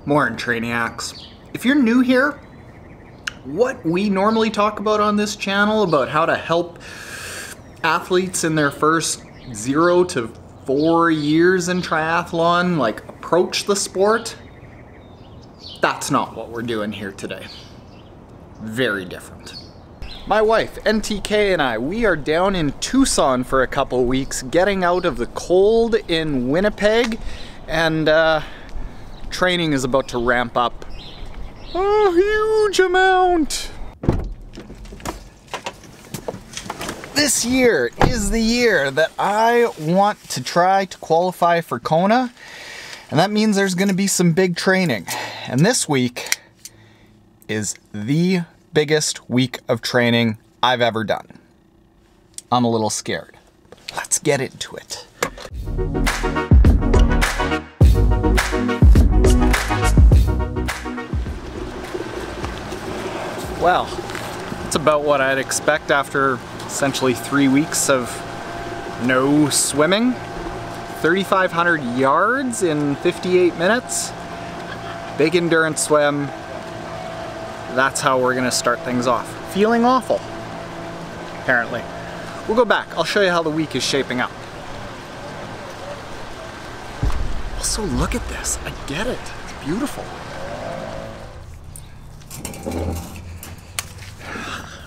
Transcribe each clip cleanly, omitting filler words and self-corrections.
Morning, Trainiacs. If you're new here, what we normally talk about on this channel about how to help athletes in their first 0 to 4 years in triathlon, like approach the sport, that's not what we're doing here today. Very different. My wife, NTK, and I, we are down in Tucson for a couple weeks, getting out of the cold in Winnipeg, and training is about to ramp up a huge amount. This year is the year that I want to try to qualify for Kona, and that means there's going to be some big training. And this week is the biggest week of training I've ever done. I'm a little scared. Let's get into it. Well, it's about what I'd expect after essentially 3 weeks of no swimming. 3,500 yards in 58 minutes. Big endurance swim. That's how we're gonna start things off. Feeling awful, apparently. We'll go back. I'll show you how the week is shaping up. Also, look at this. I get it. It's beautiful.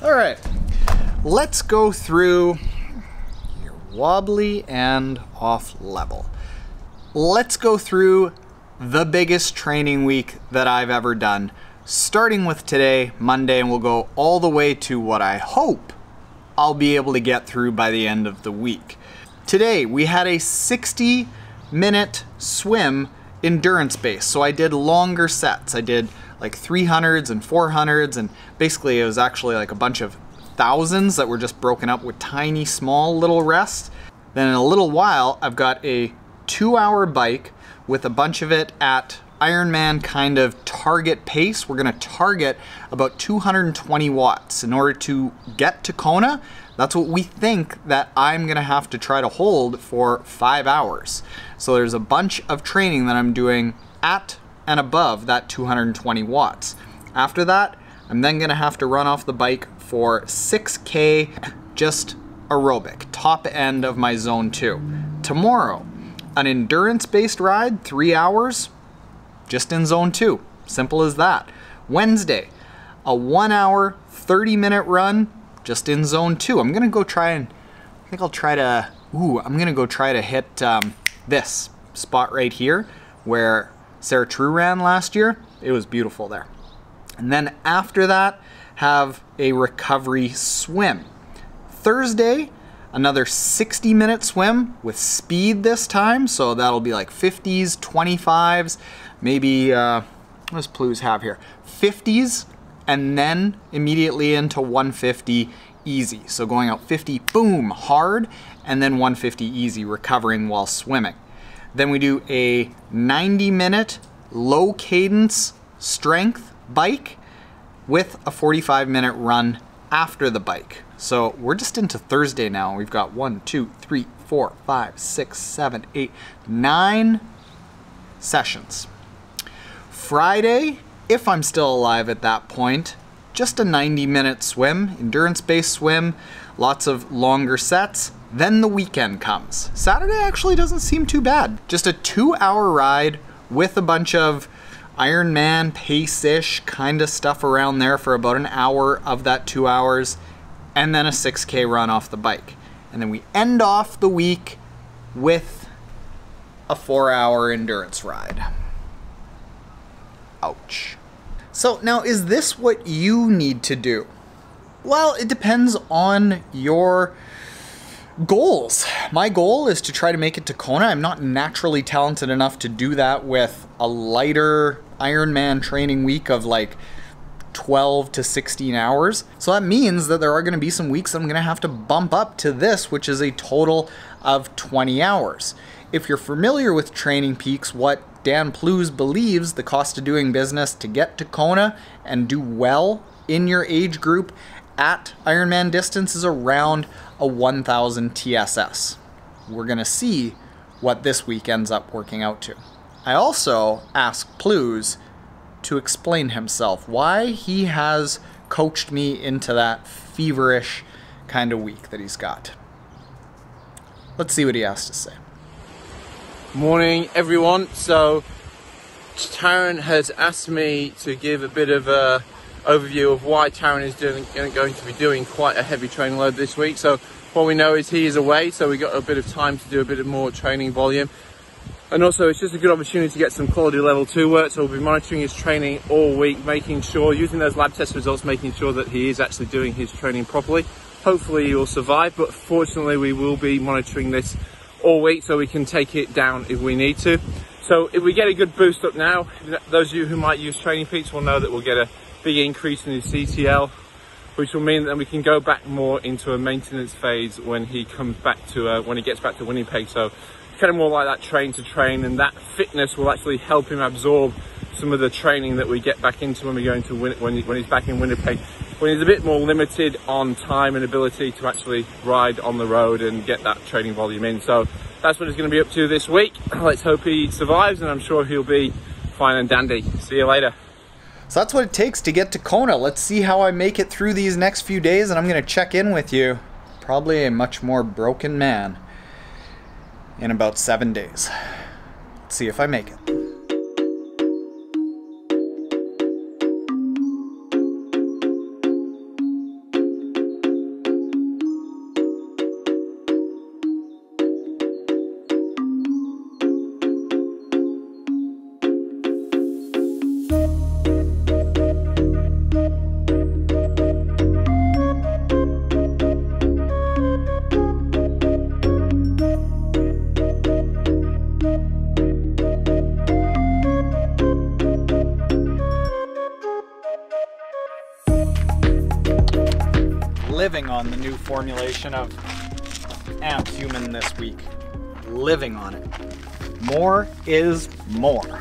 All right, let's go through your wobbly and off level. Let's go through the biggest training week that I've ever done, starting with today, Monday, and we'll go all the way to what I hope I'll be able to get through by the end of the week. Today, we had a 60-minute swim endurance base, so I did longer sets. I did like 300s and 400s, and basically it was actually like a bunch of thousands that were just broken up with tiny, small little rests. Then in a little while, I've got a 2-hour bike with a bunch of it at Ironman kind of target pace. We're gonna target about 220 watts in order to get to Kona. That's what we think that I'm gonna have to try to hold for 5 hours. So there's a bunch of training that I'm doing at and above that 220 watts. After that, I'm then gonna have to run off the bike for 6K, just aerobic, top end of my zone 2. Tomorrow, an endurance-based ride, 3 hours, just in zone 2. Simple as that. Wednesday, a 1 hour, 30-minute run, just in zone 2. I'm gonna go try and, I'm gonna go try to hit this spot right here where Sarah True ran last year. It was beautiful there. And then after that, have a recovery swim. Thursday, another 60-minute swim with speed this time. So that'll be like 50s, 25s, maybe, what does Plews have here? 50s, and then immediately into 150 easy. So going out 50, boom, hard, and then 150 easy, recovering while swimming. Then we do a 90-minute low cadence strength bike with a 45-minute run after the bike. So we're just into Thursday now. We've got 1, 2, 3, 4, 5, 6, 7, 8, 9 sessions. Friday, if I'm still alive at that point, just a 90-minute swim, endurance-based swim, lots of longer sets. Then the weekend comes. Saturday actually doesn't seem too bad. Just a 2-hour ride with a bunch of Ironman pace-ish kind of stuff around there for about an hour of that 2 hours, and then a 6K run off the bike. And then we end off the week with a 4-hour endurance ride. Ouch. So now, is this what you need to do? Well, it depends on your goals. My goal is to try to make it to Kona. I'm not naturally talented enough to do that with a lighter Ironman training week of like 12 to 16 hours. So that means that there are going to be some weeks I'm going to have to bump up to this, which is a total of 20 hours. If you're familiar with Training Peaks, what Dan Plews believes the cost of doing business to get to Kona and do well in your age group at Ironman distance is around a 1,000 TSS. We're gonna see what this week ends up working out to. I also asked Plews to explain himself, why he has coached me into that feverish kind of week that he's got. Let's see what he has to say. Morning everyone. So Taren has asked me to give a bit of a overview of why Taren is going to be doing quite a heavy training load this week. So what we know is he is away, so we got a bit of time to do a bit of more training volume, and also it's just a good opportunity to get some quality level 2 work. So we'll be monitoring his training all week, making sure, using those lab test results, making sure that he is actually doing his training properly. Hopefully he will survive, but fortunately we will be monitoring this all week so we can take it down if we need to. So if we get a good boost up now, those of you who might use Training Peaks will know that we'll get a big increase in his CTL, which will mean that we can go back more into a maintenance phase when he comes back to when he gets back to Winnipeg. So kind of more like that train to train, and that fitness will actually help him absorb some of the training that we get back into when we go into when he's back in Winnipeg, when he's a bit more limited on time and ability to actually ride on the road and get that training volume in. So that's what he's going to be up to this week. Let's hope he survives, and I'm sure he'll be fine and dandy. See you later. So that's what it takes to get to Kona. Let's see how I make it through these next few days, and I'm going to check in with you, probably a much more broken man, in about 7 days. Let's see if I make it. Living on the new formulation of Amp Human this week. Living on it. More is more.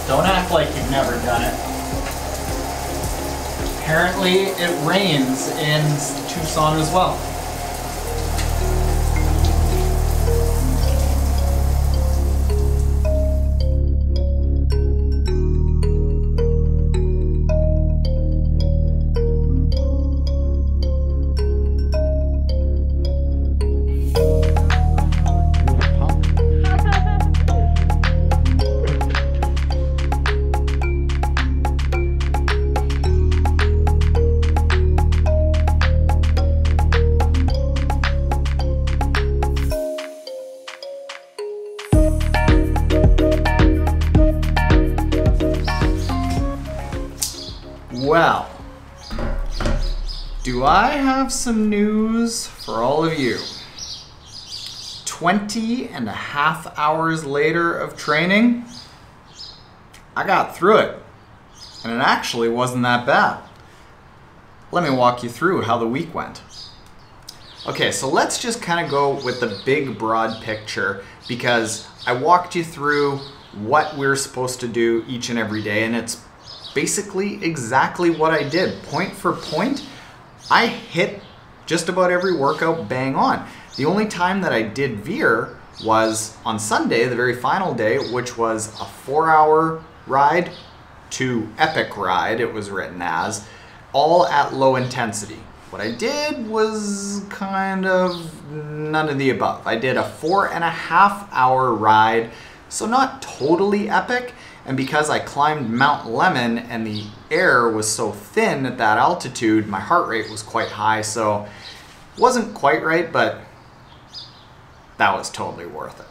Don't act like you've never done it. Apparently it rains in Tucson as well. Well, do I have some news for all of you? 20.5 hours later of training, I got through it, and it actually wasn't that bad. Let me walk you through how the week went. Okay, so let's just kind of go with the big broad picture, because I walked you through what we're supposed to do each and every day, and it's basically exactly what I did. Point for point, I hit just about every workout bang on. The only time that I did veer was on Sunday, the very final day, which was a 4-hour ride to epic ride, it was written as, all at low intensity. What I did was kind of none of the above. I did a 4.5-hour ride, so not totally epic. And because I climbed Mount Lemmon and the air was so thin at that altitude, my heart rate was quite high, so it wasn't quite right, but that was totally worth it.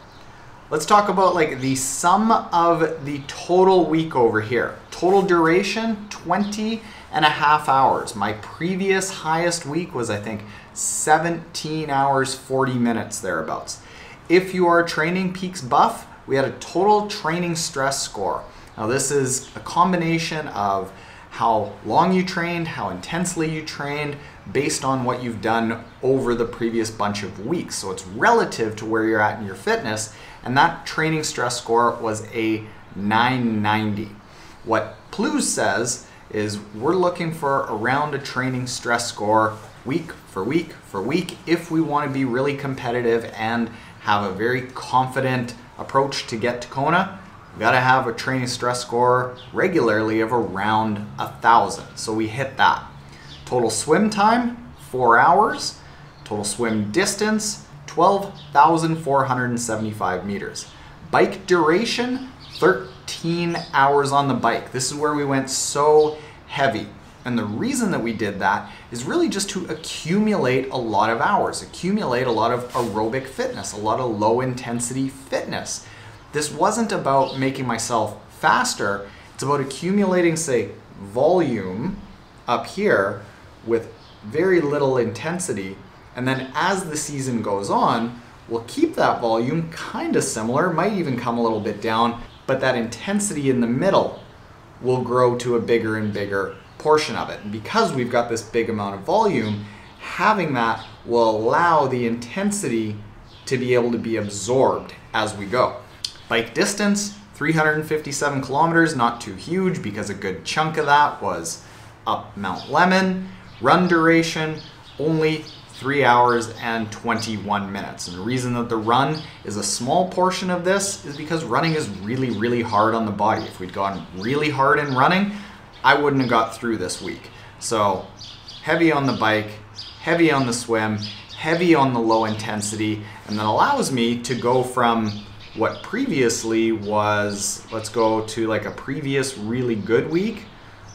Let's talk about like the sum of the total week over here. Total duration, 20.5 hours. My previous highest week was, I think, 17 hours, 40 minutes thereabouts. If you are a Training Peaks buff, we had a total training stress score. Now this is a combination of how long you trained, how intensely you trained, based on what you've done over the previous bunch of weeks. So it's relative to where you're at in your fitness, and that training stress score was a 990. What Plews says is we're looking for around a training stress score week for week for week if we want to be really competitive and have a very confident approach to get to Kona. We've got to have a training stress score regularly of around 1,000. So we hit that. Total swim time, 4 hours. Total swim distance, 12,475 meters. Bike duration, 13 hours on the bike. This is where we went so heavy. And the reason that we did that is really just to accumulate a lot of hours, accumulate a lot of aerobic fitness, a lot of low intensity fitness. This wasn't about making myself faster. It's about accumulating, say, volume up here with very little intensity. And then as the season goes on, we'll keep that volume kind of similar, might even come a little bit down, but that intensity in the middle will grow to a bigger and bigger portion of it. And because we've got this big amount of volume, having that will allow the intensity to be able to be absorbed as we go. Bike distance, 357 kilometers, not too huge because a good chunk of that was up Mount Lemmon. Run duration, only 3 hours and 21 minutes. And the reason that the run is a small portion of this is because running is really, really hard on the body. If we'd gone really hard in running, I wouldn't have got through this week. So heavy on the bike, heavy on the swim, heavy on the low intensity, and that allows me to go from what previously was, let's go to like a previous really good week,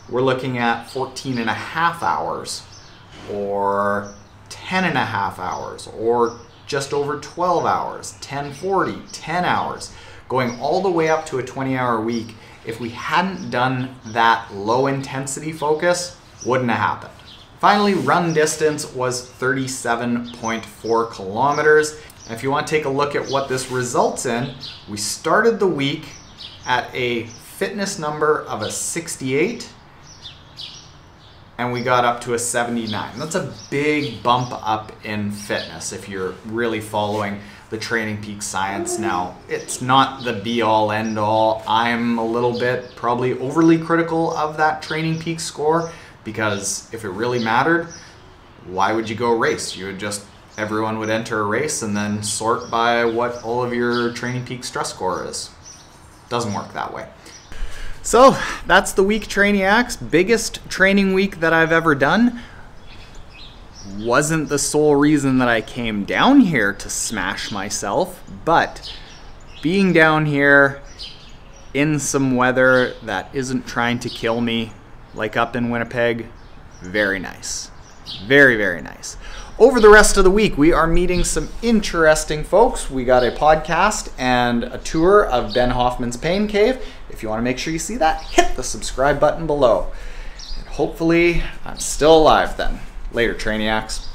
we're looking at 14 and a half hours or 10 and a half hours or just over 12 hours, 10:40, 10 hours, going all the way up to a 20-hour week. If we hadn't done that low intensity focus, wouldn't have happened. Finally, run distance was 37.4 kilometers. And if you want to take a look at what this results in, we started the week at a fitness number of a 68 and we got up to a 79. That's a big bump up in fitness if you're really following the Training Peaks science. Now, it's not the be all end all. I'm a little bit probably overly critical of that Training Peaks score because if it really mattered, why would you go race? You would just, everyone would enter a race and then sort by what all of your Training Peaks stress score is. Doesn't work that way. So that's the week, Trainiacs. Biggest training week that I've ever done. Wasn't the sole reason that I came down here to smash myself, but being down here in some weather that isn't trying to kill me, like up in Winnipeg, very nice. Very, very nice. Over the rest of the week, we are meeting some interesting folks. We got a podcast and a tour of Ben Hoffman's Pain Cave. If you want to make sure you see that, hit the subscribe button below. And hopefully, I'm still alive then. Later, Trainiacs.